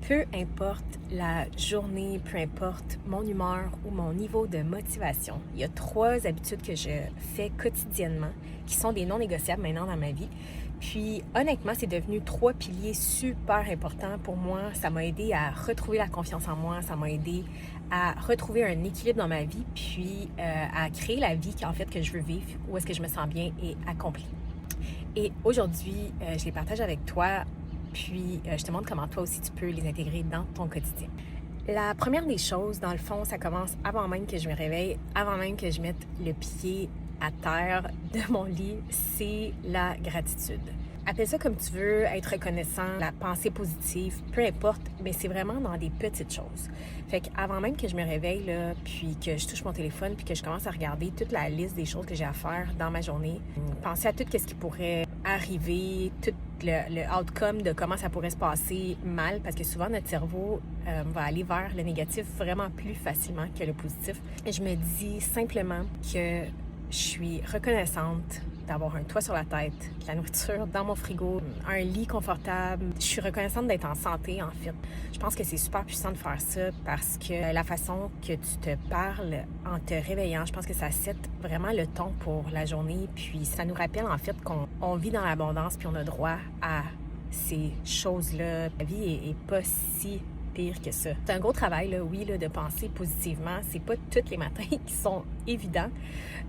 Peu importe la journée, peu importe mon humeur ou mon niveau de motivation, il y a 3 habitudes que je fais quotidiennement qui sont des non négociables maintenant dans ma vie. Puis honnêtement, c'est devenu 3 piliers super importants pour moi. Ça m'a aidé à retrouver la confiance en moi, ça m'a aidé à retrouver un équilibre dans ma vie, puis à créer la vie en fait que je veux vivre, où est-ce que je me sens bien et accomplie. Et aujourd'hui, je les partage avec toi. Puis, je te montre comment toi aussi tu peux les intégrer dans ton quotidien. La première des choses, dans le fond, ça commence avant même que je me réveille, avant même que je mette le pied à terre de mon lit, c'est la gratitude. Appelle ça comme tu veux, être reconnaissant, la pensée positive, peu importe, mais c'est vraiment dans des petites choses. Fait qu'avant même que je me réveille, là, puis que je touche mon téléphone, puis que je commence à regarder toute la liste des choses que j'ai à faire dans ma journée, penser à tout ce qui pourrait arriver, tout le outcome de comment ça pourrait se passer mal, parce que souvent notre cerveau va aller vers le négatif vraiment plus facilement que le positif. Et je me dis simplement que je suis reconnaissante d'avoir un toit sur la tête, de la nourriture dans mon frigo, un lit confortable. Je suis reconnaissante d'être en santé, en fait. Je pense que c'est super puissant de faire ça parce que la façon que tu te parles en te réveillant, je pense que ça set vraiment le ton pour la journée. Puis ça nous rappelle, en fait, qu'on vit dans l'abondance puis on a droit à ces choses-là. La vie est pas si pire que ça. C'est un gros travail, là, oui, là, de penser positivement. C'est pas tous les matins qui sont évidents,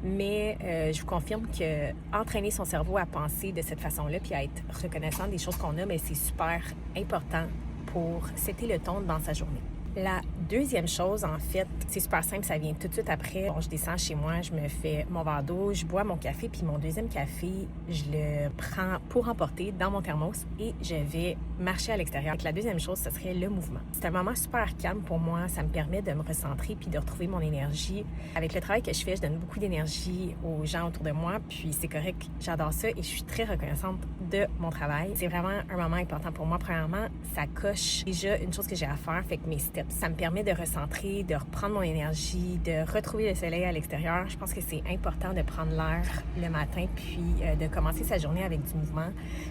mais je vous confirme que entraîner son cerveau à penser de cette façon-là puis à être reconnaissant des choses qu'on a, mais c'est super important pour setter le ton dans sa journée. La deuxième chose, en fait, c'est super simple, ça vient tout de suite après. Bon, je descends chez moi, je me fais mon verre d'eau, je bois mon café, puis mon deuxième café, je le prends pour emporter dans mon thermos et je vais marcher à l'extérieur. La deuxième chose, ce serait le mouvement. C'est un moment super calme pour moi, ça me permet de me recentrer puis de retrouver mon énergie. Avec le travail que je fais, je donne beaucoup d'énergie aux gens autour de moi, puis c'est correct, j'adore ça et je suis très reconnaissante de mon travail. C'est vraiment un moment important pour moi. Premièrement, ça coche déjà une chose que j'ai à faire, fait que mes steps. Ça me permet de recentrer, de reprendre mon énergie, de retrouver le soleil à l'extérieur. Je pense que c'est important de prendre l'air le matin puis de commencer sa journée avec du mouvement.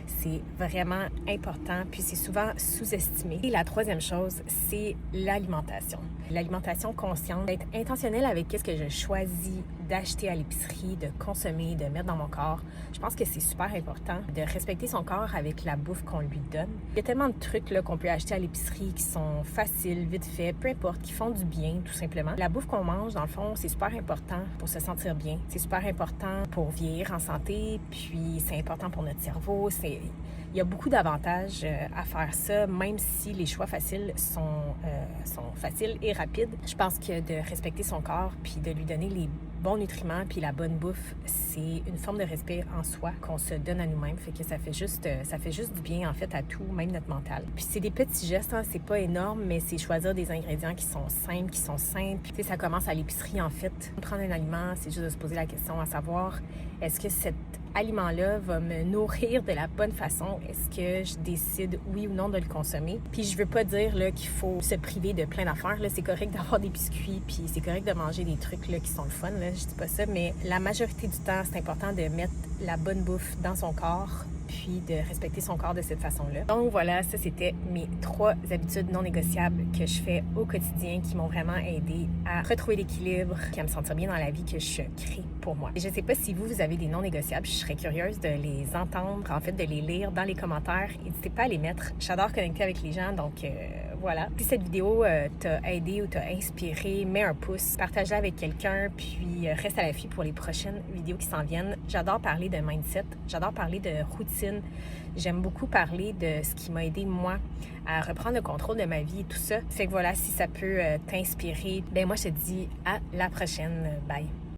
C'est vraiment important puis c'est souvent sous-estimé. Et la troisième chose, c'est l'alimentation. L'alimentation consciente, d'être intentionnelle avec ce que je choisis d'acheter à l'épicerie, de consommer, de mettre dans mon corps. Je pense que c'est super important de respecter son corps avec la bouffe qu'on lui donne. Il y a tellement de trucs là, qu'on peut acheter à l'épicerie qui sont faciles, vite fait, peu importe, qui font du bien tout simplement. La bouffe qu'on mange, dans le fond, c'est super important pour se sentir bien. C'est super important pour vieillir en santé, puis c'est important pour notre cerveau. Il y a beaucoup d'avantages à faire ça, même si les choix faciles sont faciles et rapides. Je pense que de respecter son corps puis de lui donner les bons nutriments puis la bonne bouffe, c'est une forme de respect en soi qu'on se donne à nous-mêmes. Fait que ça fait juste du bien en fait à tout, même notre mental. Puis c'est des petits gestes, hein, c'est pas énorme, mais c'est choisir des ingrédients qui sont simples, qui sont simples. Tu sais, ça commence à l'épicerie en fait. Prendre un aliment, c'est juste de se poser la question à savoir est-ce que cet aliment-là va me nourrir de la bonne façon? Est-ce que je décide oui ou non de le consommer? Puis je veux pas dire là, qu'il faut se priver de plein d'affaires. Là, c'est correct d'avoir des biscuits, puis c'est correct de manger des trucs là, qui sont le fun. Là, je dis pas ça, mais la majorité du temps, c'est important de mettre la bonne bouffe dans son corps puis de respecter son corps de cette façon-là. Donc voilà, ça c'était mes 3 habitudes non négociables que je fais au quotidien qui m'ont vraiment aidé à retrouver l'équilibre, à me sentir bien dans la vie que je crée pour moi. Et je sais pas si vous avez des non négociables, je serais curieuse de les entendre, en fait de les lire dans les commentaires. N'hésitez pas à les mettre. J'adore connecter avec les gens, donc voilà. Si cette vidéo t'a aidé ou t'a inspiré, mets un pouce, partage-la avec quelqu'un, puis reste à l'affût pour les prochaines vidéos qui s'en viennent. J'adore parler de mindset, j'adore parler de routine. J'aime beaucoup parler de ce qui m'a aidé, moi, à reprendre le contrôle de ma vie et tout ça. Fait que voilà, si ça peut t'inspirer, ben moi, je te dis à la prochaine. Bye!